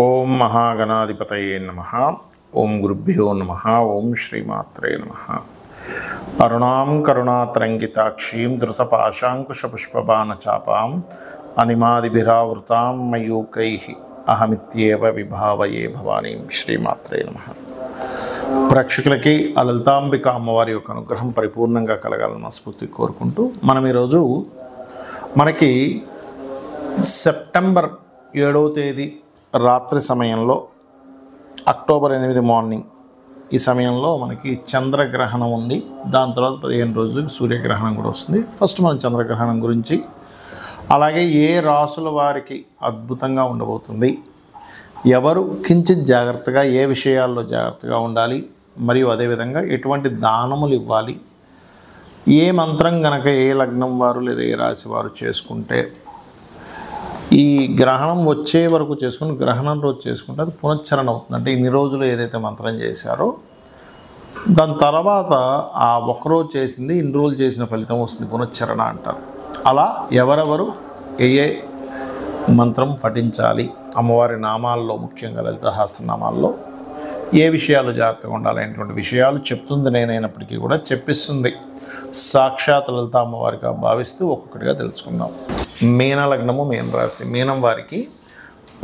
ఓం మహాగణాధిపతయే నమః. ఓం గురుభ్యో నమః. ఓం శ్రీమాత్రే నమః. అరుణాం కరుణాతరంగితాక్షీం ధృతపాశాంకుశపుష్పబాణచాపాం అనిమాదిభిరావృతాం మయూకైః అహమిత్యేవ విభావయే భవానీం. శ్రీమాత్రే నమః. ప్రేక్షకులకి ఆ లలితాంబిక అమ్మవారి యొక్క అనుగ్రహం పరిపూర్ణంగా కలగాలని మనస్ఫూర్తి కోరుకుంటూ మనం ఈరోజు మనకి సెప్టెంబర్ 7వ తేదీ రాత్రి సమయంలో అక్టోబర్ 8 మార్నింగ్ ఈ సమయంలో మనకి చంద్రగ్రహణం ఉంది. దాని తర్వాత 15 రోజులకి సూర్యగ్రహణం కూడా వస్తుంది. ఫస్ట్ మనం చంద్రగ్రహణం గురించి, అలాగే ఏ రాసుల వారికి అద్భుతంగా ఉండబోతుంది, ఎవరు కించిత్ జాగ్రత్తగా ఏ విషయాల్లో జాగ్రత్తగా ఉండాలి, మరియు అదేవిధంగా ఎటువంటి దానములు ఇవ్వాలి, ఏ మంత్రం గనక ఏ లగ్నం వారు లేదా ఏ రాశి వారు చేసుకుంటే ఈ గ్రహణం వచ్చే వరకు చేసుకుని గ్రహణం రోజు చేసుకుంటే అది పునశ్చరణ అవుతుంది. అంటే ఇన్ని రోజులు ఏదైతే మంత్రం చేశారో దాని తర్వాత ఆ ఒక్కరోజు చేసింది ఇన్ని రోజులు చేసిన ఫలితం వస్తుంది, పునశ్చరణ అంటారు. అలా ఎవరెవరు ఏ ఏ మంత్రం పఠించాలి, అమ్మవారి నామాల్లో ముఖ్యంగా లలిత సహస్రనామాల్లో ఏ విషయాలు జాగ్రత్తగా ఉండాలనేటువంటి విషయాలు చెప్తుంది నేనైనప్పటికీ కూడా చెప్పిస్తుంది సాక్షాత్ లలిత అమ్మవారిగా భావిస్తూ ఒక్కొక్కటిగా తెలుసుకుందాం. మీన లగ్నము, మీన రాశి. మీనం వారికి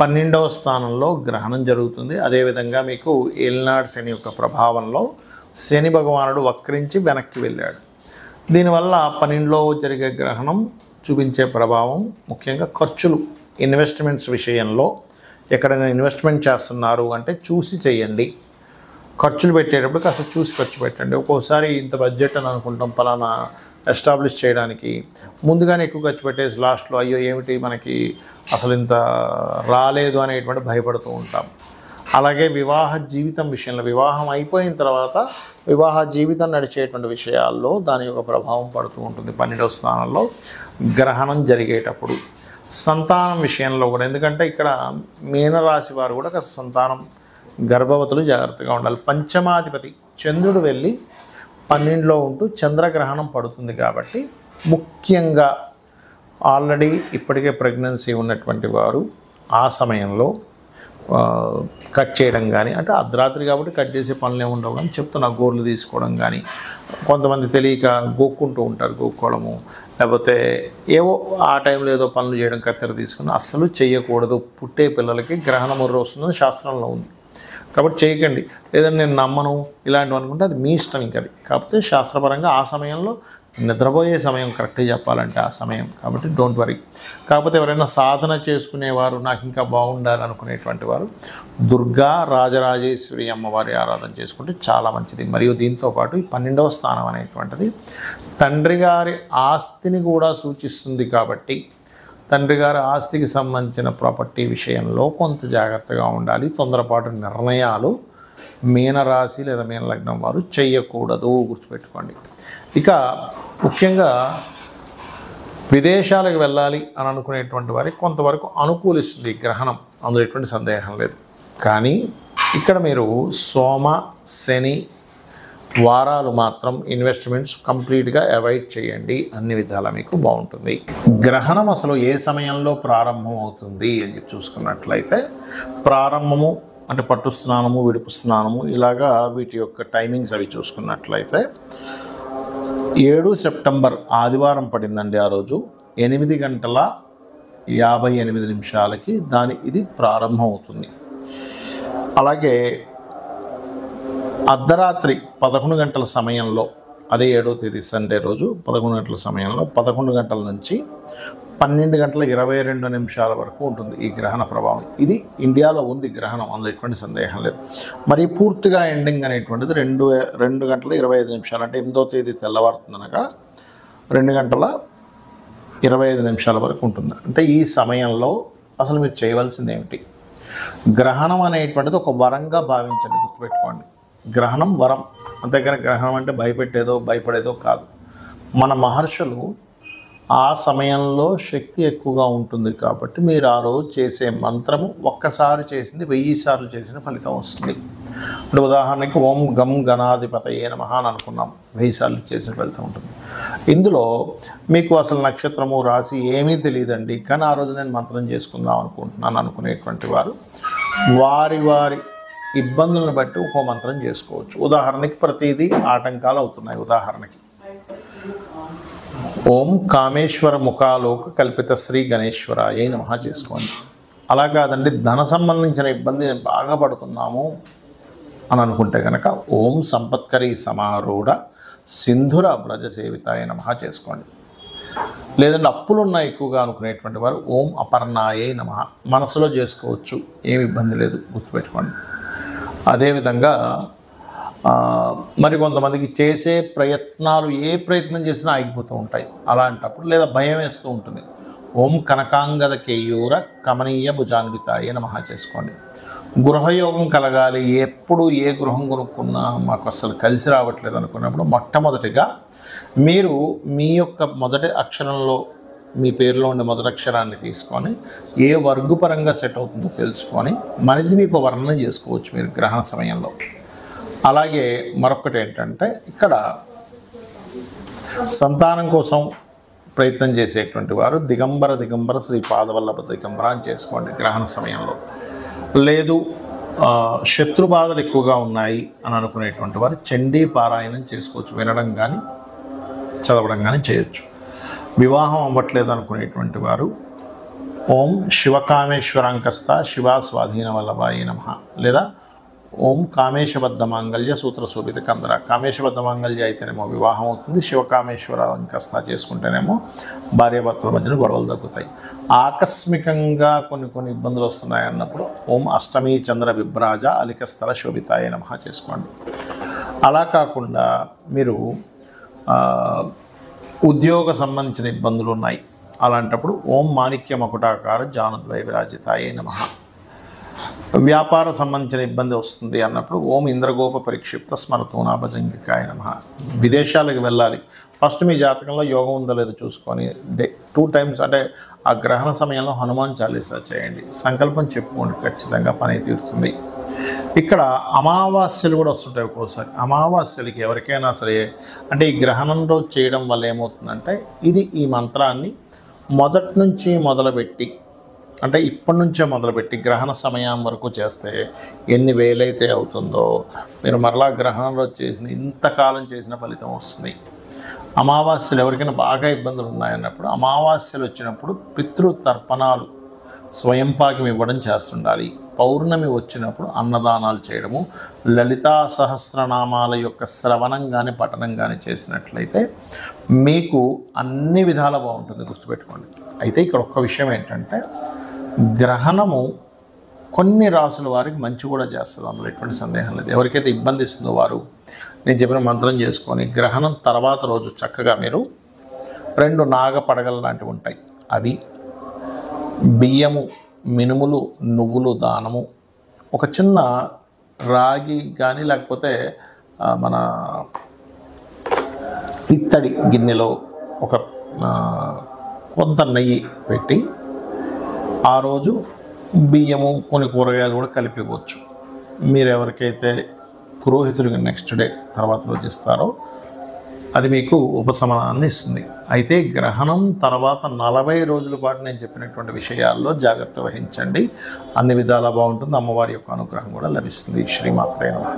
12వ స్థానంలో గ్రహణం జరుగుతుంది. అదేవిధంగా మీకు ఏలినాడు శని యొక్క ప్రభావంలో శని భగవానుడు వక్రించి వెనక్కి వెళ్ళాడు. దీనివల్ల 12లో జరిగే గ్రహణం చూపించే ప్రభావం ముఖ్యంగా ఖర్చులు, ఇన్వెస్ట్మెంట్స్ విషయంలో ఎక్కడైనా ఇన్వెస్ట్మెంట్ చేస్తున్నారు అంటే చూసి చేయండి. ఖర్చులు పెట్టేటప్పుడు కాస్త చూసి ఖర్చు పెట్టండి. ఒక్కోసారి ఇంత బడ్జెట్ అని అనుకుంటాం పలానా ఎస్టాబ్లిష్ చేయడానికి, ముందుగానే ఎక్కువ ఖర్చు పెట్టేసి లాస్ట్లో అయ్యో ఏమిటి మనకి అసలు ఇంత రాలేదు అనేటువంటి భయపడుతూ ఉంటాం. అలాగే వివాహ జీవితం విషయంలో, వివాహం అయిపోయిన తర్వాత వివాహ జీవితం నడిచేటువంటి విషయాల్లో దాని యొక్క ప్రభావం పడుతూ ఉంటుంది 12వ స్థానంలో గ్రహణం జరిగేటప్పుడు. సంతానం విషయంలో కూడా, ఎందుకంటే ఇక్కడ మీనరాశి వారు కూడా కాస్త సంతానం, గర్భవతులు జాగ్రత్తగా ఉండాలి. పంచమాధిపతి చంద్రుడు వెళ్ళి 12లో ఉంటూ చంద్రగ్రహణం పడుతుంది కాబట్టి ముఖ్యంగా ఆల్రెడీ ఇప్పటికే ప్రెగ్నెన్సీ ఉన్నటువంటి వారు ఆ సమయంలో కట్ చేయడం కానీ, అంటే అర్ధరాత్రి కాబట్టి కట్ చేసే పనులు ఉండవు కానీ చెప్తున్నా, గోర్లు తీసుకోవడం కానీ, కొంతమంది తెలియక గోక్కుంటూ ఉంటారు, గోక్కోవడము, లేకపోతే ఏవో ఆ టైంలో ఏదో పనులు చేయడం, కత్తెర తీసుకుని అస్సలు చేయకూడదు. పుట్టే పిల్లలకి గ్రహణం ముర్ర వస్తుందని శాస్త్రంలో ఉంది కాబట్టి చేయకండి. లేదంటే నేను నమ్మను ఇలాంటివి అనుకుంటే అది మీ ఇష్టం. ఇంకా అది కాకపోతే శాస్త్రపరంగా ఆ సమయంలో నిద్రపోయే సమయం కరెక్ట్గా చెప్పాలంటే ఆ సమయం, కాబట్టి డోంట్ వరీ. కాకపోతే ఎవరైనా సాధన చేసుకునేవారు, నాకు ఇంకా బాగుండాలి అనుకునేటువంటి వారు దుర్గా రాజరాజేశ్వరి అమ్మవారి ఆరాధన చేసుకుంటే చాలా మంచిది. మరియు దీంతోపాటు ఈ 12వ స్థానం అనేటువంటిది తండ్రి గారి ఆస్తిని కూడా సూచిస్తుంది కాబట్టి తండ్రి గారి ఆస్తికి సంబంధించిన ప్రాపర్టీ విషయంలో కొంత జాగ్రత్తగా ఉండాలి. తొందరపాటు నిర్ణయాలు మీనరాశి లేదా మీన లగ్నం వారు చేయకూడదు, గుర్తుపెట్టుకోండి. ఇక ముఖ్యంగా విదేశాలకు వెళ్ళాలి అని అనుకునేటువంటి వారికి కొంతవరకు అనుకూలిస్తుంది ఈ గ్రహణం, అందులో ఎటువంటి సందేహం లేదు. కానీ ఇక్కడ మీరు సోమ శని వారాలు మాత్రం ఇన్వెస్ట్మెంట్స్ కంప్లీట్గా అవాయిడ్ చేయండి, అన్ని విధాలా మీకు బాగుంటుంది. గ్రహణం అసలు ఏ సమయంలో ప్రారంభం అవుతుంది అని చెప్పి చూసుకున్నట్లయితే, ప్రారంభము అంటే పట్టు స్నానము, విడుపు స్నానము, ఇలాగా వీటి యొక్క టైమింగ్స్ అవి చూసుకున్నట్లయితే 7 సెప్టెంబర్ ఆదివారం పడిందండి. ఆ రోజు 8:58 ఇది ప్రారంభం అవుతుంది. అలాగే అర్ధరాత్రి 11 గంటల సమయంలో, అదే 7వ తేదీ సండే రోజు 11 గంటల సమయంలో 11 గంటల నుంచి 12:22 వరకు ఉంటుంది ఈ గ్రహణ ప్రభావం. ఇది ఇండియాలో ఉంది గ్రహణం, అందులో ఎటువంటి సందేహం లేదు. మరి పూర్తిగా ఎండింగ్ అనేటువంటిది 2:25 అంటే 8వ తేదీ తెల్లవారుతుందనగా 2:25 వరకు ఉంటుంది. అంటే ఈ సమయంలో అసలు మీరు చేయవలసింది ఏమిటి? గ్రహణం అనేటువంటిది ఒక వరంగా భావించండి, గుర్తుపెట్టుకోండి. గ్రహణం వరం, అంతేగాని గ్రహణం అంటే భయపడేదో కాదు. మన మహర్షులు ఆ సమయంలో శక్తి ఎక్కువగా ఉంటుంది కాబట్టి మీరు ఆ రోజు చేసే మంత్రము ఒక్కసారి చేసింది 1000 సార్లు చేసిన ఫలితం వస్తుంది. అంటే ఉదాహరణకి ఓం గం గణాధిపతయే నమః అని అనుకున్నాం, 1000 సార్లు చేసిన ఫలితం ఉంటుంది. ఇందులో మీకు అసలు నక్షత్రము రాశి ఏమీ తెలియదండి, కానీ ఆ రోజు నేను మంత్రం చేసుకుందాం అనుకుంటున్నాను అనుకునేటువంటి వారు వారి వారి ఇబ్బందులను బట్టి ఒక్కో మంత్రం చేసుకోవచ్చు. ఉదాహరణకి ప్రతిదీ ఆటంకాలు అవుతున్నాయి. ఉదాహరణకి ఓం కామేశ్వర ముఖాలోక కల్పిత శ్రీ గణేశ్వరాయ నమః చేసుకోండి. అలా కాదండి, ధన సంబంధించిన ఇబ్బంది నేను బాగా పడుతున్నాము అని అనుకుంటే కనుక ఓం సంపత్కరీ సమారూఢ సింధుర వ్రజ సేవితాయ నమః చేసుకోండి. లేదంటే అప్పులు ఉన్నాయి ఎక్కువగా అనుకునేటువంటి వారు ఓం అపర్ణాయే నమః మనసులో చేసుకోవచ్చు, ఏమి ఇబ్బంది లేదు, గుర్తుపెట్టుకోండి. అదేవిధంగా మరి కొంతమందికి చేసే ప్రయత్నాలు ఏ ప్రయత్నం చేసినా ఆగిపోతూ ఉంటాయి. అలాంటప్పుడు లేదా భయం వేస్తూ ఉంటుంది. ఓం కనకాంగద కేయూర కమనీయ భుజాన్వితాయ నమః చేసుకోండి. గృహయోగం కలగాలి, ఎప్పుడు ఏ గృహం కొనుక్కున్నా మాకు అసలు కలిసి రావట్లేదు అనుకున్నప్పుడు మొట్టమొదటిగా మీరు మీ యొక్క మొదటి అక్షరంలో మీ పేరులో ఉండే మొదటి అక్షరాన్ని తీసుకొని ఏ వర్గపరంగా సెట్ అవుతుందో తెలుసుకొని మణిద్వీప వర్ణన చేసుకోవచ్చు మీరు గ్రహణ సమయంలో. అలాగే మరొకటి ఏంటంటే, ఇక్కడ సంతానం కోసం ప్రయత్నం చేసేటువంటి వారు దిగంబర శ్రీ పాదవల్లభ దిగంబర అని చేసుకోండి గ్రహణ సమయంలో. లేదు శత్రు బాధలు ఎక్కువగా ఉన్నాయి అని అనుకునేటువంటి వారు చండీ పారాయణం చేసుకోవచ్చు, వినడం కానీ చదవడం కానీ చేయొచ్చు. వివాహం అవ్వట్లేదు అనుకునేటువంటి వారు ఓం శివకామేశ్వరాంకస్త శివా స్వాధీన వల్లభాయ నమః లేదా ఓం కామేశబద్ధ మాంగళ్య సూత్ర శోభిత కందర. కామేశబద్ధ మాంగళ్య అయితేనేమో వివాహం అవుతుంది, శివకామేశ్వరాంకస్త చేసుకుంటేనేమో భార్యాభర్తల మధ్యన గొడవలు తగ్గుతాయి. ఆకస్మికంగా కొన్ని ఇబ్బందులు వస్తున్నాయి అన్నప్పుడు ఓం అష్టమీ చంద్ర విభ్రాజ అలికస్థల శోభితాయ నమః చేసుకోండి. అలా కాకుండా మీరు ఉద్యోగ సంబంధించిన ఇబ్బందులు ఉన్నాయి, అలాంటప్పుడు ఓం మాణిక్య మకుటాకార జానుద్వయ విరాజితాయ నమః. వ్యాపార సంబంధించిన ఇబ్బంది వస్తుంది అన్నప్పుడు ఓం ఇంద్రగోప పరిక్షిప్త స్మరతూనా భజంగికాయ నమః. విదేశాలకు వెళ్ళాలి, ఫస్ట్ మీ జాతకంలో యోగం ఉందో లేదో చూసుకొని 2 times అంటే ఆ గ్రహణ సమయంలో హనుమాన్ చాలీసా చేయండి, సంకల్పం చెప్పుకోండి, ఖచ్చితంగా పని తీరుతుంది. ఇక్కడ అమావాస్యలు కూడా వస్తుంటాయి ఒక్కోసారి. అమావాస్యలకి ఎవరికైనా సరే అంటే ఈ గ్రహణం రోజు చేయడం వల్ల ఏమవుతుందంటే, ఈ మంత్రాన్ని మొదటి నుంచి మొదలుపెట్టి అంటే ఇప్పటి నుంచే మొదలుపెట్టి గ్రహణ సమయం వరకు చేస్తే ఎన్ని వేలైతే అవుతుందో మీరు మరలా గ్రహణం రోజు చేసిన ఇంతకాలం చేసిన ఫలితం వస్తుంది. అమావాస్యలు ఎవరికైనా బాగా ఇబ్బందులు ఉన్నాయన్నప్పుడు అమావాస్యలు వచ్చినప్పుడు పితృతర్పణాలు స్వయంపాకం ఇవ్వడం చేస్తుండాలి. పౌర్ణమి వచ్చినప్పుడు అన్నదానాలు చేయడము, లలితా సహస్రనామాల యొక్క శ్రవణం కానీ పఠనం కానీ చేసినట్లయితే మీకు అన్ని విధాలా బాగుంటుంది, గుర్తుపెట్టుకోండి. అయితే ఇక్కడ ఒక్క విషయం ఏంటంటే, గ్రహణము కొన్ని రాసుల వారికి మంచి కూడా చేస్తుంది, అందులో ఎటువంటి సందేహం లేదు. ఎవరికైతే ఇబ్బంది ఇస్తుందో వారు నేను చెప్పిన మంత్రం చేసుకొని గ్రహణం తర్వాత రోజు చక్కగా మీరు 2 నాగ పడగలు లాంటివి ఉంటాయి, అవి బియ్యము, మినుములు, నువ్వులు దానము, ఒక చిన్న రాగి కానీ లేకపోతే మన ఇత్తడి గిన్నెలో ఒక కొంత నెయ్యి పెట్టి ఆ రోజు బియ్యము కొన్ని కూరగాయలు కూడా కలిపి ఇవ్వచ్చు. మీరు ఎవరికైతే పురోహితుడికి నెక్స్ట్ డే తర్వాత రోజు ఇస్తారో అది మీకు ఉపశమనాన్ని ఇస్తుంది. అయితే గ్రహణం తర్వాత 40 రోజుల పాటు నేను చెప్పినటువంటి విషయాల్లో జాగ్రత్త వహించండి, అన్ని విధాలా బాగుంటుంది. అమ్మవారి యొక్క అనుగ్రహం కూడా లభిస్తుంది. శ్రీమాత్రే నమః.